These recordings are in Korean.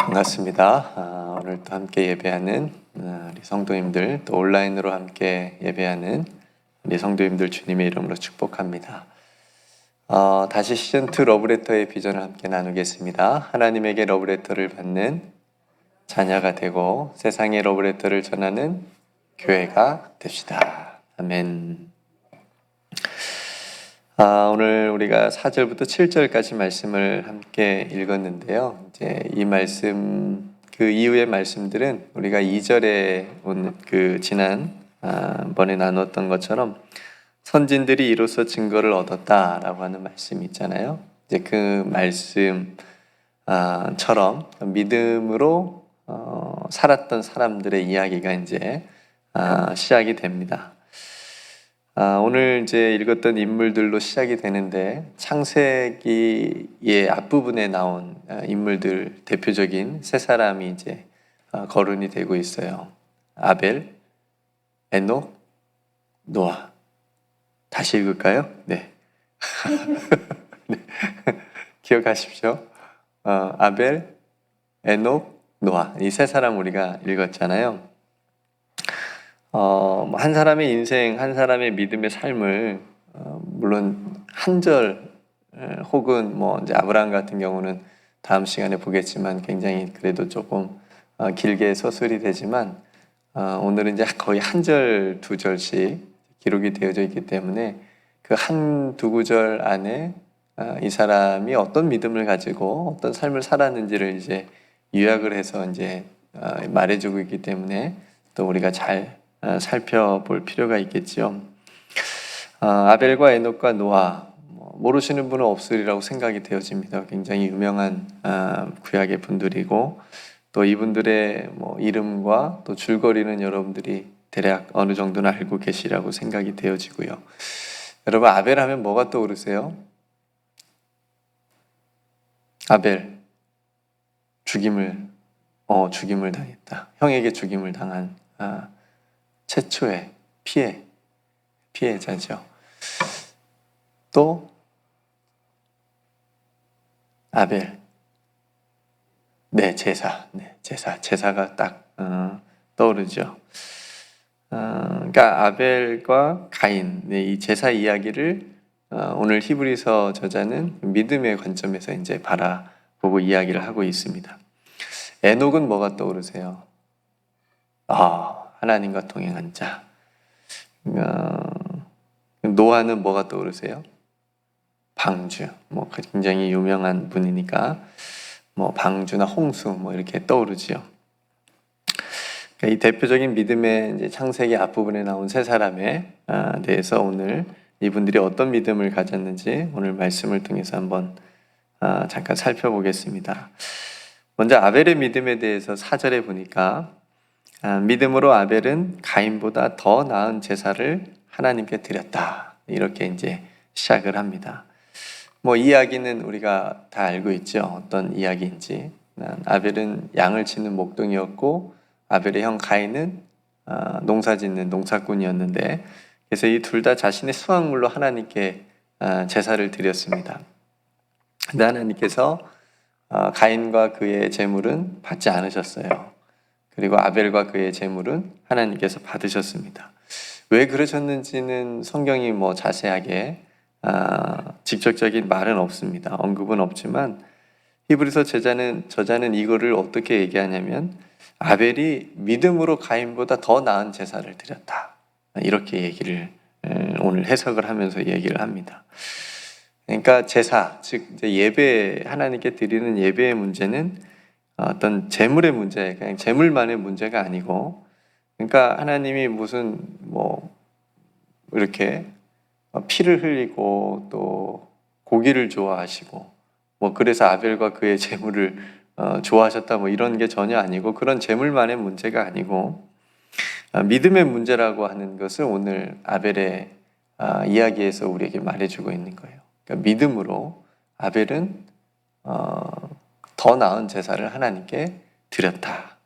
반갑습니다. 오늘 또 함께 예배하는 우리 성도님들, 또 온라인으로 함께 예배하는 우리 성도님들 주님의 이름으로 축복합니다. 다시 시즌2 러브레터의 비전을 함께 나누겠습니다. 하나님에게 러브레터를 받는 자녀가 되고 세상의 러브레터를 전하는 교회가 됩시다. 아멘. 오늘 우리가 4절부터 7절까지 말씀을 함께 읽었는데요. 이제 이 말씀, 그 이후의 말씀들은 우리가 2절에 지난 번에 나눴던 것처럼 선진들이 이로써 증거를 얻었다라고 하는 말씀이 있잖아요. 이제 그 말씀처럼 믿음으로 살았던 사람들의 이야기가 이제 시작이 됩니다. 오늘 이제 읽었던 인물들로 시작이 되는데 창세기의 앞부분에 나온 인물들 대표적인 세 사람이 이제 거론이 되고 있어요. 아벨, 에녹, 노아. 다시 읽을까요? 네. 네. 기억하십시오. 아벨, 에녹, 노아. 이 세 사람 우리가 읽었잖아요. 한 사람의 인생, 한 사람의 믿음의 삶을 물론 한 절 혹은 뭐 이제 아브라함 같은 경우는 다음 시간에 보겠지만 굉장히 그래도 조금 길게 서술이 되지만 오늘은 이제 거의 한 절, 두 절씩 기록이 되어져 있기 때문에 그 한두 구절 안에 이 사람이 어떤 믿음을 가지고 어떤 삶을 살았는지를 이제 요약을 해서 이제 말해주고 있기 때문에 또 우리가 잘 살펴볼 필요가 있겠지요. 아벨과 에녹과 노아, 모르시는 분은 없으리라고 생각이 되어집니다. 굉장히 유명한 구약의 분들이고 또 이분들의 이름과 또 줄거리는 여러분들이 대략 어느 정도는 알고 계시라고 생각이 되어지고요. 여러분, 아벨 하면 뭐가 떠오르세요? 아벨, 죽임을 당했다. 형에게 죽임을 당한 최초의 피해자죠. 또 아벨, 제사가 딱 떠오르죠. 그러니까 아벨과 가인, 이 제사 이야기를 오늘 히브리서 저자는 믿음의 관점에서 이제 바라보고 이야기를 하고 있습니다. 에녹은 뭐가 떠오르세요? 하나님과 동행한 자. 노아는 뭐가 떠오르세요? 방주. 굉장히 유명한 분이니까 방주나 홍수 이렇게 떠오르지요. 그러니까 이 대표적인 믿음의 이제 창세기 앞부분에 나온 세 사람에 대해서 오늘 이분들이 어떤 믿음을 가졌는지 오늘 말씀을 통해서 한번 잠깐 살펴보겠습니다. 먼저 아벨의 믿음에 대해서 4절에 보니까 믿음으로 아벨은 가인보다 더 나은 제사를 하나님께 드렸다. 이렇게 이제 시작을 합니다. 이야기는 우리가 다 알고 있죠. 어떤 이야기인지. 아벨은 양을 치는 목동이었고 아벨의 형 가인은 농사 짓는 농사꾼이었는데 그래서 이 둘 다 자신의 수확물로 하나님께 제사를 드렸습니다. 근데 하나님께서 가인과 그의 제물은 받지 않으셨어요. 그리고 아벨과 그의 제물은 하나님께서 받으셨습니다. 왜 그러셨는지는 성경이 자세하게 직접적인 말은 없습니다. 언급은 없지만 히브리서 저자는 이거를 어떻게 얘기하냐면 아벨이 믿음으로 가인보다 더 나은 제사를 드렸다. 이렇게 얘기를 오늘 해석을 하면서 얘기를 합니다. 그러니까 제사, 즉 예배, 하나님께 드리는 예배의 문제는 어떤 재물의 문제, 그냥 재물만의 문제가 아니고, 그러니까 하나님이 무슨 이렇게 피를 흘리고 또 고기를 좋아하시고 그래서 아벨과 그의 재물을 좋아하셨다 이런 게 전혀 아니고 그런 재물만의 문제가 아니고 믿음의 문제라고 하는 것을 오늘 아벨의 이야기에서 우리에게 말해주고 있는 거예요. 그러니까 믿음으로 아벨은 더 나은 제사를 하나님께 드렸다.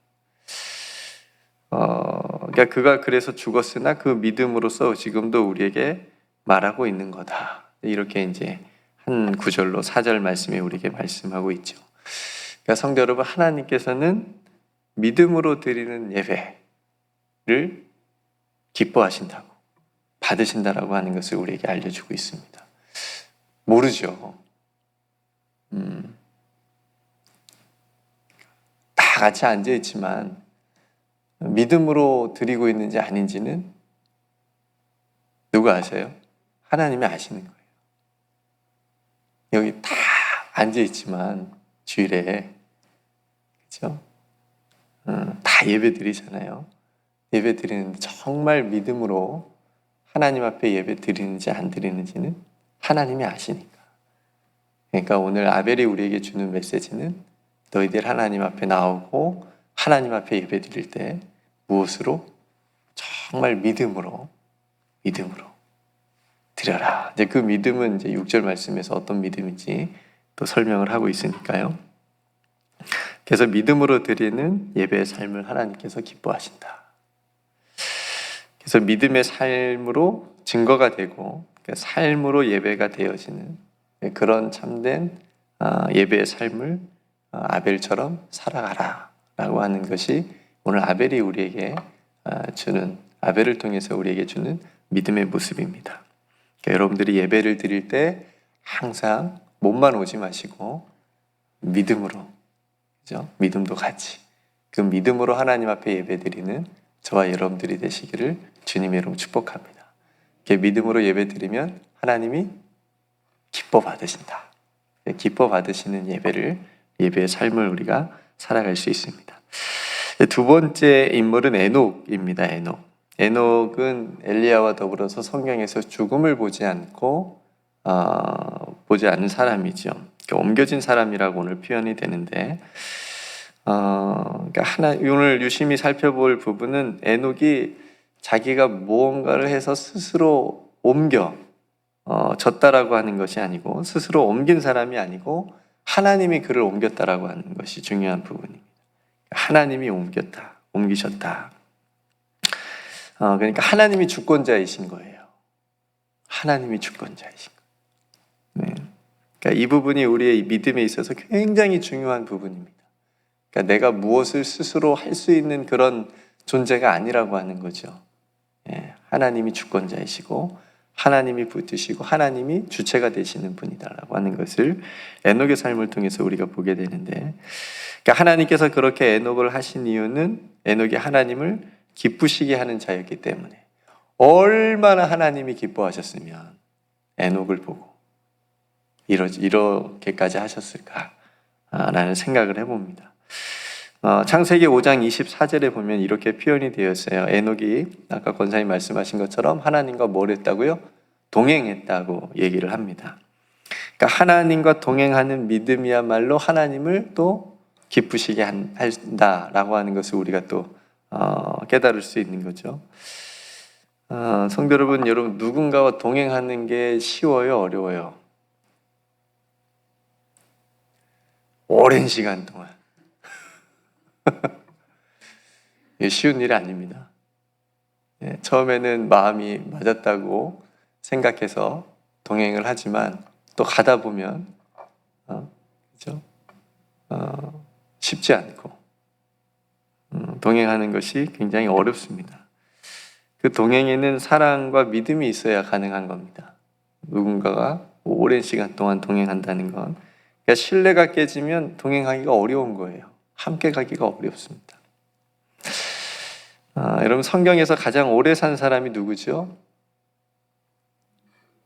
그러니까 그가 그래서 죽었으나 그 믿음으로써 지금도 우리에게 말하고 있는 거다. 이렇게 이제 한 구절로 4절 말씀에 우리에게 말씀하고 있죠. 그러니까 성도 여러분, 하나님께서는 믿음으로 드리는 예배를 기뻐하신다고, 받으신다라고 하는 것을 우리에게 알려주고 있습니다. 모르죠. 다 같이 앉아있지만 믿음으로 드리고 있는지 아닌지는 누가 아세요? 하나님이 아시는 거예요. 여기 다 앉아있지만 주일에, 그렇죠? 다 예배 드리잖아요. 예배 드리는데 정말 믿음으로 하나님 앞에 예배 드리는지 안 드리는지는 하나님이 아시니까. 그러니까 오늘 아벨이 우리에게 주는 메시지는 너희들 하나님 앞에 나오고 하나님 앞에 예배 드릴 때 무엇으로? 정말 믿음으로 드려라. 이제 그 믿음은 이제 6절 말씀에서 어떤 믿음인지 또 설명을 하고 있으니까요. 그래서 믿음으로 드리는 예배의 삶을 하나님께서 기뻐하신다. 그래서 믿음의 삶으로 증거가 되고 삶으로 예배가 되어지는 그런 참된 예배의 삶을 아벨처럼 살아가라 라고 하는 것이 오늘 아벨이 우리에게 주는, 아벨을 통해서 우리에게 주는 믿음의 모습입니다. 그러니까 여러분들이 예배를 드릴 때 항상 몸만 오지 마시고 믿음으로, 그죠? 믿음도 같이 그 믿음으로 하나님 앞에 예배 드리는 저와 여러분들이 되시기를 주님의 이름으로 축복합니다. 이렇게 믿음으로 예배 드리면 하나님이 기뻐 받으신다. 기뻐 받으시는 예배의 삶을 우리가 살아갈 수 있습니다. 두 번째 인물은 에녹입니다. 에녹은 엘리야와 더불어서 성경에서 죽음을 보지 않는 사람이죠. 옮겨진 사람이라고 오늘 표현이 되는데, 그러니까 오늘 유심히 살펴볼 부분은 에녹이 자기가 무언가를 해서 스스로 졌다라고 하는 것이 아니고, 스스로 옮긴 사람이 아니고 하나님이 그를 옮겼다라고 하는 것이 중요한 부분입니다. 하나님이 옮기셨다. 그러니까 하나님이 주권자이신 거예요. 하나님이 주권자이신 거예요. 네. 그러니까 이 부분이 우리의 믿음에 있어서 굉장히 중요한 부분입니다. 그러니까 내가 무엇을 스스로 할 수 있는 그런 존재가 아니라고 하는 거죠. 하나님이 주권자이시고 하나님이 붙드시고 하나님이 주체가 되시는 분이다라고 하는 것을 에녹의 삶을 통해서 우리가 보게 되는데, 그러니까 하나님께서 그렇게 에녹을 하신 이유는 에녹이 하나님을 기쁘시게 하는 자였기 때문에, 얼마나 하나님이 기뻐하셨으면 에녹을 보고 이렇게까지 하셨을까라는 생각을 해봅니다. 창세기 5장 24절에 보면 이렇게 표현이 되어 있어요. 에녹이 아까 권사님 말씀하신 것처럼 하나님과 뭘 했다고요? 동행했다고 얘기를 합니다. 그러니까 하나님과 동행하는 믿음이야말로 하나님을 또 기쁘시게 한다라고 하는 것을 우리가 또 깨달을 수 있는 거죠. 성도 여러분, 누군가와 동행하는 게 쉬워요, 어려워요? 오랜 시간 동안. 쉬운 일이 아닙니다. 처음에는 마음이 맞았다고 생각해서 동행을 하지만 또 가다 보면 그렇죠? 쉽지 않고 동행하는 것이 굉장히 어렵습니다. 그 동행에는 사랑과 믿음이 있어야 가능한 겁니다. 누군가가 오랜 시간 동안 동행한다는 건, 그러니까 신뢰가 깨지면 동행하기가 어려운 거예요. 함께 가기가 어렵습니다. 여러분, 성경에서 가장 오래 산 사람이 누구죠?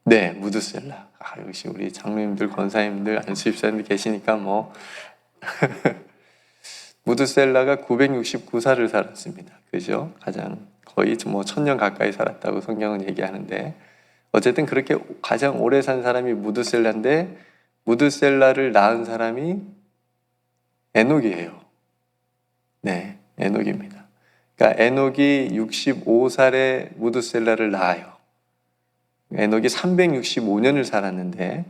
네, 무드셀라. 역시 우리 장로님들, 권사님들, 안수집사님들 계시니까 무드셀라가 969살을 살았습니다. 그죠? 거의 1000년 가까이 살았다고 성경은 얘기하는데, 어쨌든 그렇게 가장 오래 산 사람이 무드셀라인데, 무드셀라를 낳은 사람이 에녹이에요. 네, 에녹입니다. 그러니까 에녹이 65살에 무드셀라를 낳아요. 에녹이 365년을 살았는데,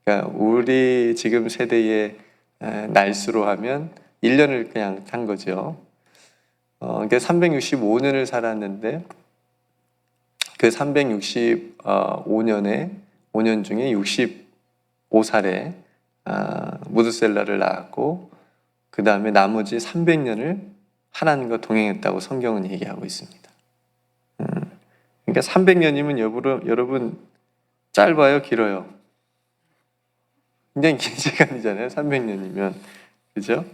그러니까 우리 지금 세대의 날수로 하면 1년을 그냥 탄 거죠. 그러니까 365년을 살았는데, 그 365년에 5년 중에 65살에 무드셀라를 낳았고, 그 다음에 나머지 300년을 하나님과 동행했다고 성경은 얘기하고 있습니다. 그러니까 300년이면 여러분 짧아요, 길어요? 굉장히 긴 시간이잖아요. 300년이면. 그죠?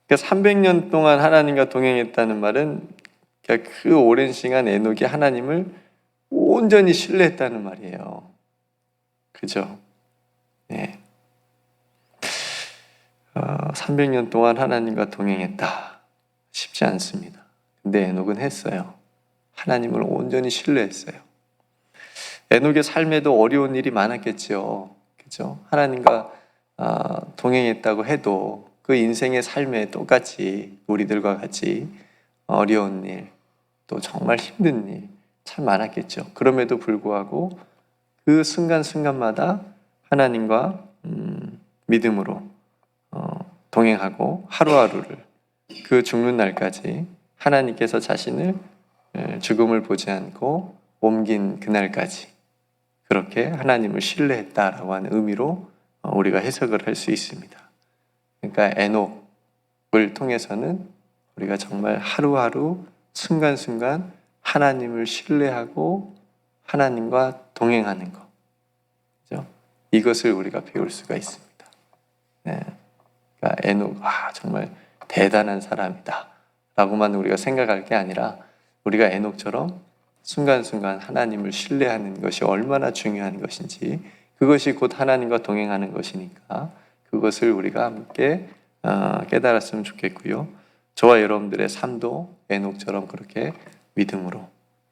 그러니까 300년 동안 하나님과 동행했다는 말은 그러니까 그 오랜 시간 에녹이 하나님을 온전히 신뢰했다는 말이에요. 그죠? 네. 300년 동안 하나님과 동행했다. 쉽지 않습니다. 근데 에녹은 했어요. 하나님을 온전히 신뢰했어요. 에녹의 삶에도 어려운 일이 많았겠죠. 그죠? 하나님과 동행했다고 해도 그 인생의 삶에 똑같이 우리들과 같이 어려운 일, 또 정말 힘든 일 참 많았겠죠. 그럼에도 불구하고 그 순간순간마다 하나님과 믿음으로 동행하고 하루하루를 그 죽는 날까지 하나님께서 자신을 죽음을 보지 않고 옮긴 그날까지 그렇게 하나님을 신뢰했다라고 하는 의미로 우리가 해석을 할 수 있습니다. 그러니까 에녹을 통해서는 우리가 정말 하루하루 순간순간 하나님을 신뢰하고 하나님과 동행하는 것, 그죠? 이것을 우리가 배울 수가 있습니다. 네. 그러니까 에녹, 정말 대단한 사람이다 라고만 우리가 생각할 게 아니라 우리가 에녹처럼 순간순간 하나님을 신뢰하는 것이 얼마나 중요한 것인지, 그것이 곧 하나님과 동행하는 것이니까 그것을 우리가 함께 깨달았으면 좋겠고요. 저와 여러분들의 삶도 에녹처럼 그렇게 믿음으로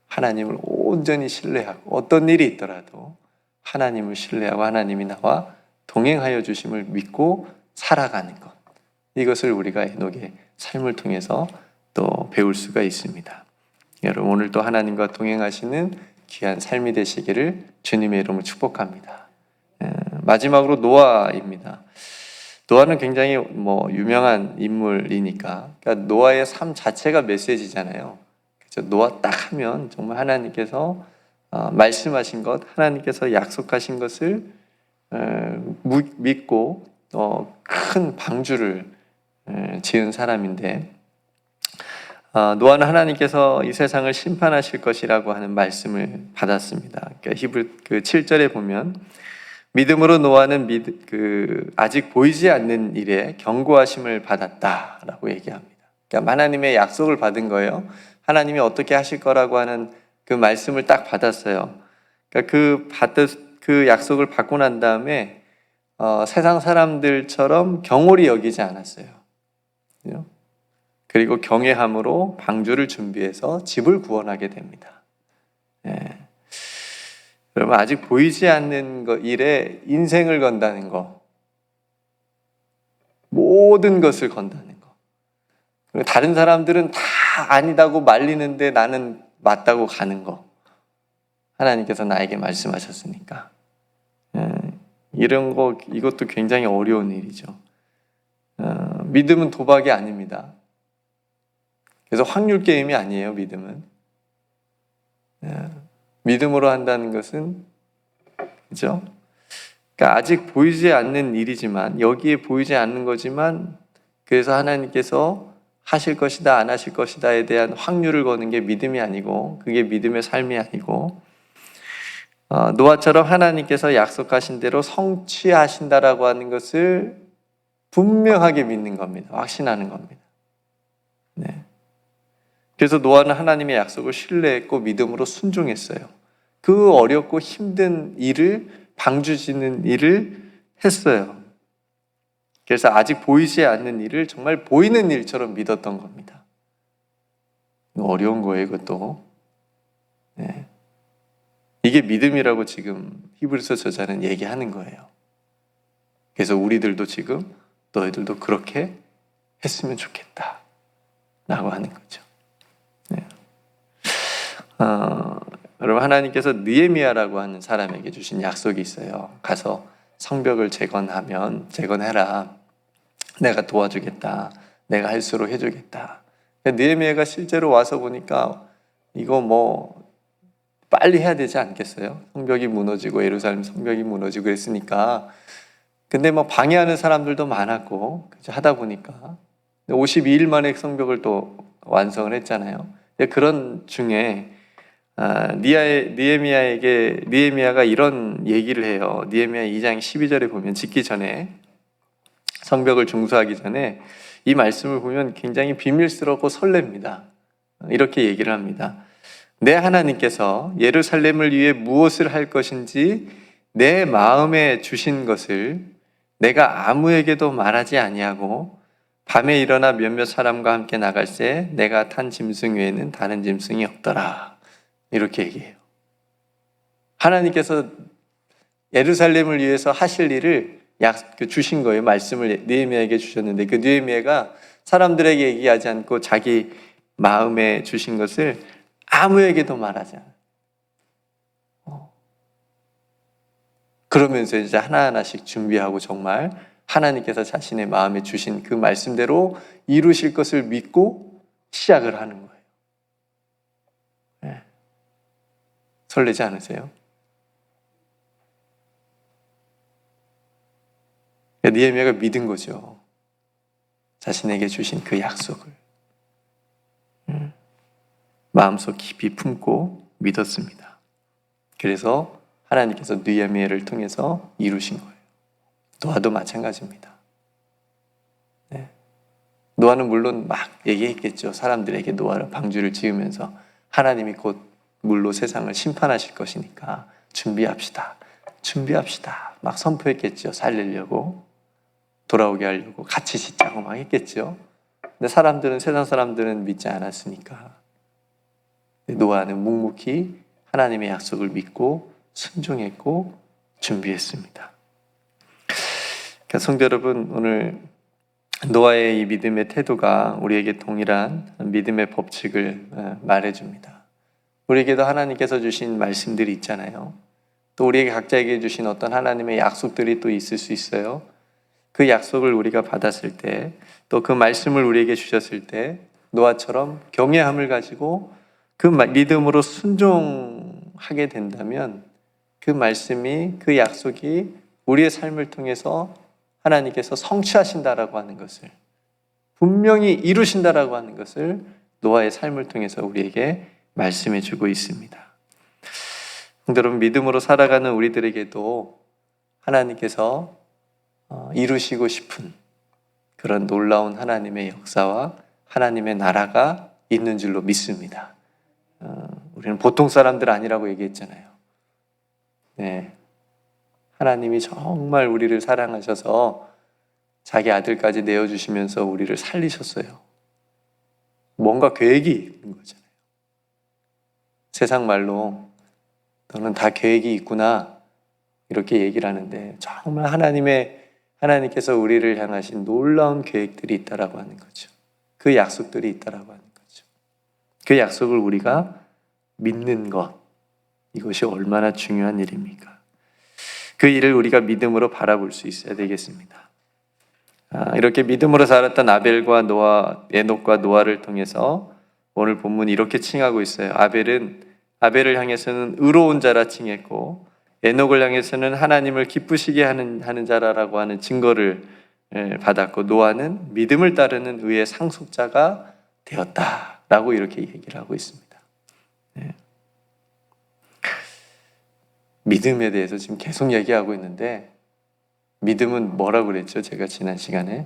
하나님을 온전히 신뢰하고 어떤 일이 있더라도 하나님을 신뢰하고 하나님이 나와 동행하여 주심을 믿고 살아가는 것, 이것을 우리가 에녹의 삶을 통해서 또 배울 수가 있습니다. 여러분, 오늘도 하나님과 동행하시는 귀한 삶이 되시기를 주님의 이름으로 축복합니다. 마지막으로 노아입니다. 노아는 굉장히 유명한 인물이니까, 그러니까 노아의 삶 자체가 메시지잖아요. 그렇죠? 노아 딱 하면 정말 하나님께서 말씀하신 것, 하나님께서 약속하신 것을 믿고 큰 방주를 지은 사람인데, 노아는 하나님께서 이 세상을 심판하실 것이라고 하는 말씀을 받았습니다. 그러니까 히브리 7절에 보면 믿음으로 노아는 아직 보이지 않는 일에 경고하심을 받았다라고 얘기합니다. 그러니까 하나님의 약속을 받은 거예요. 하나님이 어떻게 하실 거라고 하는 그 말씀을 딱 받았어요. 그러니까 그 약속을 받고 난 다음에 세상 사람들처럼 경홀히 여기지 않았어요. 그리고 경외함으로 방주를 준비해서 집을 구원하게 됩니다. 여러분, 아직 보이지 않는 일에 인생을 건다는 거, 모든 것을 건다는 거. 그리고 다른 사람들은 다 아니다고 말리는데 나는 맞다고 가는 거. 하나님께서 나에게 말씀하셨으니까. 이런 거, 이것도 굉장히 어려운 일이죠. 믿음은 도박이 아닙니다. 그래서 확률 게임이 아니에요, 믿음은. 믿음으로 한다는 것은, 그죠? 그러니까 아직 보이지 않는 일이지만, 여기에 보이지 않는 거지만, 그래서 하나님께서 하실 것이다, 안 하실 것이다에 대한 확률을 거는 게 믿음이 아니고, 그게 믿음의 삶이 아니고, 노아처럼 하나님께서 약속하신 대로 성취하신다라고 하는 것을 분명하게 믿는 겁니다. 확신하는 겁니다. 네. 그래서 노아는 하나님의 약속을 신뢰했고 믿음으로 순종했어요. 그 어렵고 힘든 일을, 방주 짓는 일을 했어요. 그래서 아직 보이지 않는 일을 정말 보이는 일처럼 믿었던 겁니다. 어려운 거예요, 이것도. 네. 이게 믿음이라고 지금 히브리서 저자는 얘기하는 거예요. 그래서 우리들도 지금 너희들도 그렇게 했으면 좋겠다 라고 하는 거죠. 네. 여러분, 하나님께서 느헤미야라고 하는 사람에게 주신 약속이 있어요. 가서 성벽을 재건해라. 내가 도와주겠다. 내가 할수록 해주겠다. 느헤미야가 실제로 와서 보니까 이거 빨리 해야 되지 않겠어요? 성벽이 무너지고 예루살렘 성벽이 무너지고 그랬으니까 근데 뭐 방해하는 사람들도 많았고 하다 보니까 52일 만에 성벽을 또 완성을 했잖아요. 그런 중에 느헤미야가 이런 얘기를 해요. 느헤미야 2장 12절에 보면 짓기 전에 성벽을 중수하기 전에 이 말씀을 보면 굉장히 비밀스럽고 설렙니다. 이렇게 얘기를 합니다. 내 하나님께서 예루살렘을 위해 무엇을 할 것인지 내 마음에 주신 것을 내가 아무에게도 말하지 아니하고 밤에 일어나 몇몇 사람과 함께 나갈새 내가 탄 짐승 외에는 다른 짐승이 없더라. 이렇게 얘기해요. 하나님께서 예루살렘을 위해서 하실 일을 주신 거예요. 말씀을 느헤미야에게 주셨는데 그 느헤미야가 사람들에게 얘기하지 않고 자기 마음에 주신 것을 아무에게도 말하지 않아요. 그러면서 이제 하나하나씩 준비하고 정말 하나님께서 자신의 마음에 주신 그 말씀대로 이루실 것을 믿고 시작을 하는 거예요. 네. 설레지 않으세요? 느헤미야가 믿은 거죠. 자신에게 주신 그 약속을 마음속 깊이 품고 믿었습니다. 그래서 하나님께서 느헤미야를 통해서 이루신 거예요. 노아도 마찬가지입니다. 네. 노아는 물론 막 얘기했겠죠. 사람들에게 노아를 방주를 지으면서 하나님이 곧 물로 세상을 심판하실 것이니까 준비합시다. 막 선포했겠죠. 살리려고, 돌아오게 하려고 같이 짓자고 막 했겠죠. 근데 세상 사람들은 믿지 않았으니까 노아는 묵묵히 하나님의 약속을 믿고 순종했고 준비했습니다. 그러니까 성도 여러분, 오늘 노아의 이 믿음의 태도가 우리에게 동일한 믿음의 법칙을 말해줍니다. 우리에게도 하나님께서 주신 말씀들이 있잖아요. 또 우리에게 각자에게 주신 어떤 하나님의 약속들이 또 있을 수 있어요. 그 약속을 우리가 받았을 때, 또 그 말씀을 우리에게 주셨을 때 노아처럼 경외함을 가지고 그 믿음으로 순종하게 된다면 그 말씀이, 그 약속이 우리의 삶을 통해서 하나님께서 성취하신다라고 하는 것을, 분명히 이루신다라고 하는 것을 노아의 삶을 통해서 우리에게 말씀해 주고 있습니다. 여러분, 믿음으로 살아가는 우리들에게도 하나님께서 이루시고 싶은 그런 놀라운 하나님의 역사와 하나님의 나라가 있는 줄로 믿습니다. 우리는 보통 사람들 아니라고 얘기했잖아요. 네. 하나님이 정말 우리를 사랑하셔서 자기 아들까지 내어주시면서 우리를 살리셨어요. 뭔가 계획이 있는 거잖아요. 세상 말로 너는 다 계획이 있구나 이렇게 얘기를 하는데 정말 하나님께서 우리를 향하신 놀라운 계획들이 있다라고 하는 거죠. 그 약속들이 있다라고 하는 거죠. 그 약속을 우리가 믿는 것, 이것이 얼마나 중요한 일입니까? 그 일을 우리가 믿음으로 바라볼 수 있어야 되겠습니다. 이렇게 믿음으로 살았던 에녹과 노아를 통해서 오늘 본문이 이렇게 칭하고 있어요. 아벨을 향해서는 의로운 자라 칭했고 에녹을 향해서는 하나님을 기쁘시게 하는 자라라고 하는 증거를 받았고 노아는 믿음을 따르는 의의 상속자가 되었다라고 이렇게 얘기를 하고 있습니다. 네. 믿음에 대해서 지금 계속 얘기하고 있는데 믿음은 뭐라고 그랬죠? 제가 지난 시간에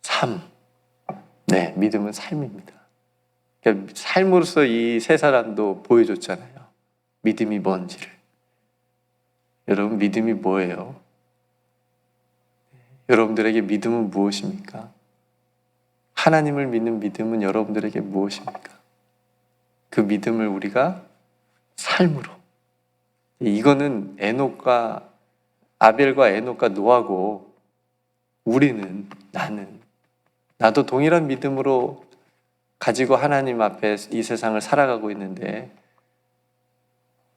삶. 네, 믿음은 삶입니다. 그러니까 삶으로서 이 세 사람도 보여줬잖아요. 믿음이 뭔지를. 여러분, 믿음이 뭐예요? 여러분들에게 믿음은 무엇입니까? 하나님을 믿는 믿음은 여러분들에게 무엇입니까? 그 믿음을 우리가 삶으로. 이거는 아벨과 에녹과 노아고 나도 동일한 믿음으로 가지고 하나님 앞에 이 세상을 살아가고 있는데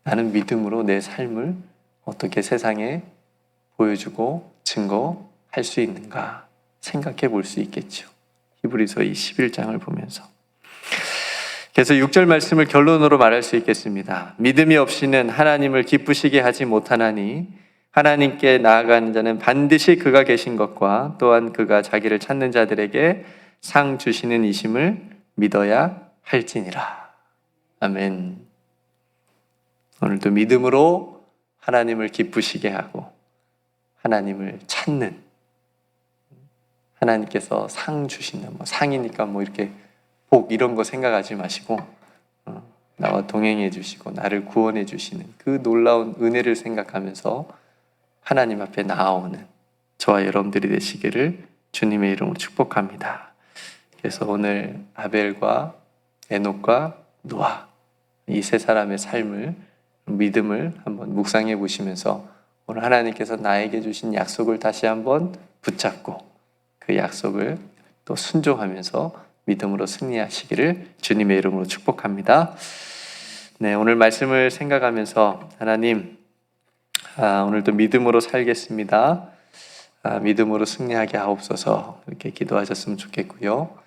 나는 믿음으로 내 삶을 어떻게 세상에 보여주고 증거할 수 있는가 생각해 볼 수 있겠죠. 히브리서 이 11장을 보면서. 그래서 6절 말씀을 결론으로 말할 수 있겠습니다. 믿음이 없이는 하나님을 기쁘시게 하지 못하나니 하나님께 나아가는 자는 반드시 그가 계신 것과 또한 그가 자기를 찾는 자들에게 상 주시는 이심을 믿어야 할지니라. 아멘. 오늘도 믿음으로 하나님을 기쁘시게 하고 하나님을 찾는, 하나님께서 상 주신다, 상이니까 이렇게 복 이런 거 생각하지 마시고 나와 동행해 주시고 나를 구원해 주시는 그 놀라운 은혜를 생각하면서 하나님 앞에 나아오는 저와 여러분들이 되시기를 주님의 이름으로 축복합니다. 그래서 오늘 아벨과 에녹과 노아, 이 세 사람의 삶을, 믿음을 한번 묵상해 보시면서 오늘 하나님께서 나에게 주신 약속을 다시 한번 붙잡고 그 약속을 또 순종하면서 믿음으로 승리하시기를 주님의 이름으로 축복합니다. 네, 오늘 말씀을 생각하면서 하나님, 오늘도 믿음으로 살겠습니다. 믿음으로 승리하게 하옵소서, 이렇게 기도하셨으면 좋겠고요.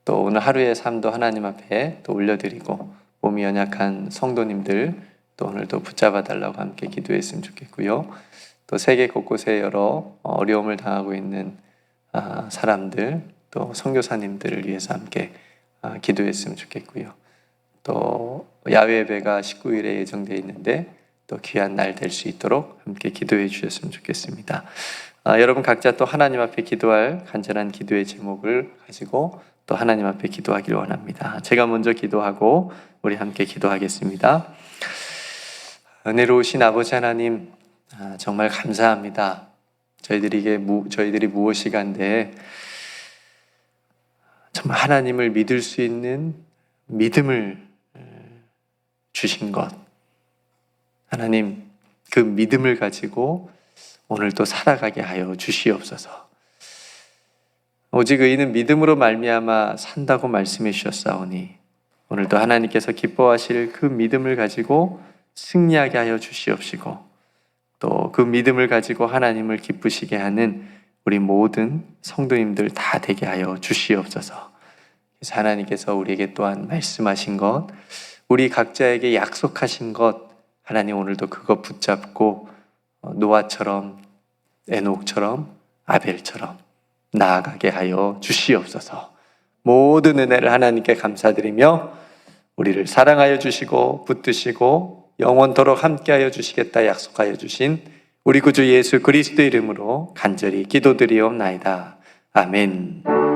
또 오늘 하루의 삶도 하나님 앞에 또 올려드리고 몸이 연약한 성도님들 또 오늘도 붙잡아 달라고 함께 기도했으면 좋겠고요. 또 세계 곳곳에 여러 어려움을 당하고 있는 사람들 또 선교사님들을 위해서 함께 기도했으면 좋겠고요. 또 야외 예배가 19일에 예정되어 있는데 또 귀한 날 될 수 있도록 함께 기도해 주셨으면 좋겠습니다. 여러분 각자 또 하나님 앞에 기도할 간절한 기도의 제목을 가지고 또 하나님 앞에 기도하기를 원합니다. 제가 먼저 기도하고 우리 함께 기도하겠습니다. 은혜로우신 아버지 하나님, 정말 감사합니다. 저희들이 무엇이간데 정말 하나님을 믿을 수 있는 믿음을 주신 것, 하나님 그 믿음을 가지고 오늘도 살아가게 하여 주시옵소서. 오직 의인은 믿음으로 말미암아 산다고 말씀해 주셨사오니 오늘도 하나님께서 기뻐하실 그 믿음을 가지고 승리하게 하여 주시옵시고 또 그 믿음을 가지고 하나님을 기쁘시게 하는 우리 모든 성도님들 다 되게 하여 주시옵소서. 그래서 하나님께서 우리에게 또한 말씀하신 것, 우리 각자에게 약속하신 것, 하나님 오늘도 그거 붙잡고 노아처럼 에녹처럼 아벨처럼 나아가게 하여 주시옵소서. 모든 은혜를 하나님께 감사드리며 우리를 사랑하여 주시고 붙드시고 영원토록 함께하여 주시겠다 약속하여 주신 우리 구주 예수 그리스도 이름으로 간절히 기도드리옵나이다. 아멘.